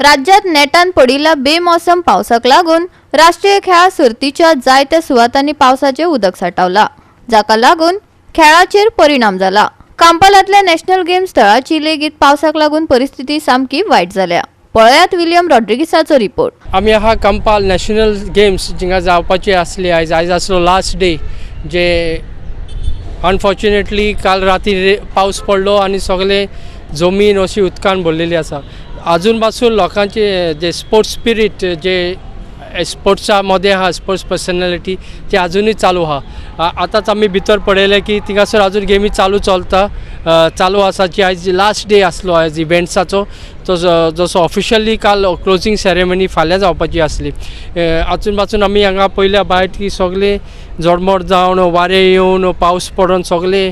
राज्यात नेटान पडिल्ल्या बेमोसम पावसाक लागून राष्ट्रीय खेळा सर्तीच्या जायत्या सुवातांनी पावसाचे उदक साठवला, जाका लागून खेळाचेर परिणाम जाला। कांपालांतल्या नॅशनल गेम्स तळाची लेगीत पावसाक लागून परिस्थिती सामकी वायट जाल्या। पळयात विलियम रॉड्रिगीसाचो रिपोर्ट। आमी आहा कांपाल नॅशनल गेम्स जिंगा जावपाची आसली आयज आसलो लास्ट डे, जे अनफॉर्च्युनेटली काल राती पावस पडलो आनी सगळे जमीन अशी उदकान भरलेली आसा। अजून पासून लोकांचे जे स्पोर्ट्स स्पिरीट जे स्पोर्ट्सा मध्ये आहा, स्पोर्ट्स पर्सनॅलिटी ते अजूनही चालू आहा। आताच आम्ही भितर पळयलें की थिंगासर अजून गेमी चालू आसा। जी आयज लास्ट डे आसलो आयज इव्हेंट्साचो, तो जसो ऑफिशियली काल क्लोजिंग सेरेमनी फाल्यां जावपाची आसली। अजून पासून आमी हांगा पळयल्या भायर की सगळे जोडमोड जावन वारें येवन पावस पडून सगळे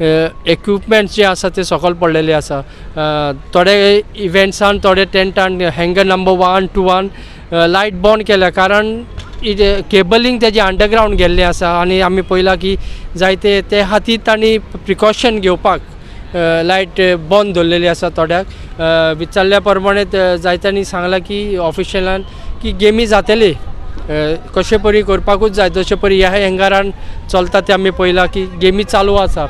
इक्विपमेंट्स जे आसा ते सकयल पडलेले आसा। थोडे इव्हेंट्सान थोडे टेंटान हँगर नंबर 1 to 1 लायट बंद केल्या, कारण केबलिंग तेजे अंडरग्रावंड गेल्लें आसा आनी आमी पळयलां की जायते ते खातीर तांणी प्रिकॉशन घेवपाक लायट बंद दवरलेली आसा। थोड्याक विचारल्या प्रमाणे जायत्यांनी सांगलां की ऑफिशियलान की गेमी जातले कशे परी करपाकूच जाय, जशे परी ह्या हँगरान चलता ते आमी पळयलां की गेमी चालू आसा।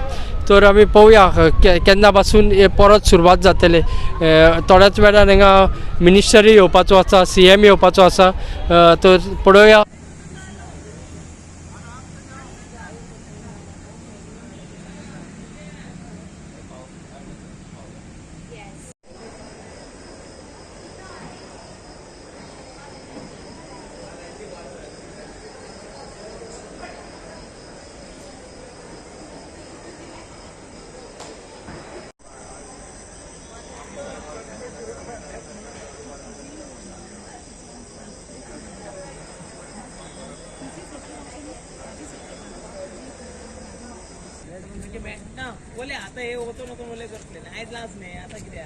तर आमी पळोवया केन्ना पासून परत सुरवात जातले। थोड्याच वेळान हांगा मिनिस्टरी येवपाचो आसा, CM येवपाचो आसा, तर पळोवया। बोले आता हे होतो नको बोले करतले ना आयज लास्ट नाही आता किती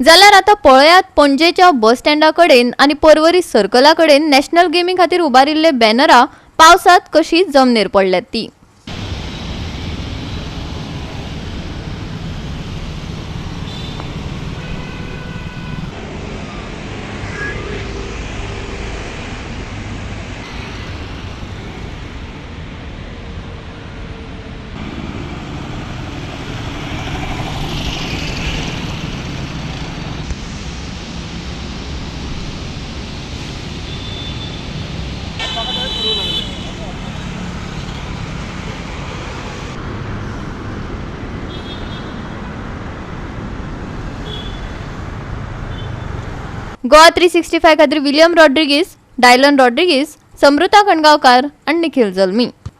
जाल्यार आता पळयात पणजेच्या बस स्टँडा कडेन आनी पर्वरी सर्कला कडेन नॅशनल गेमी खातीर उबारिल्ले बॅनरां पावसात कशी जमनीर पडल्यात ती। गोवा 365 खातीर विलियम रॉड्रिगीस, डायलन रॉड्रिगीस, समृता खणगांवकार आणि निखिल जल्मी।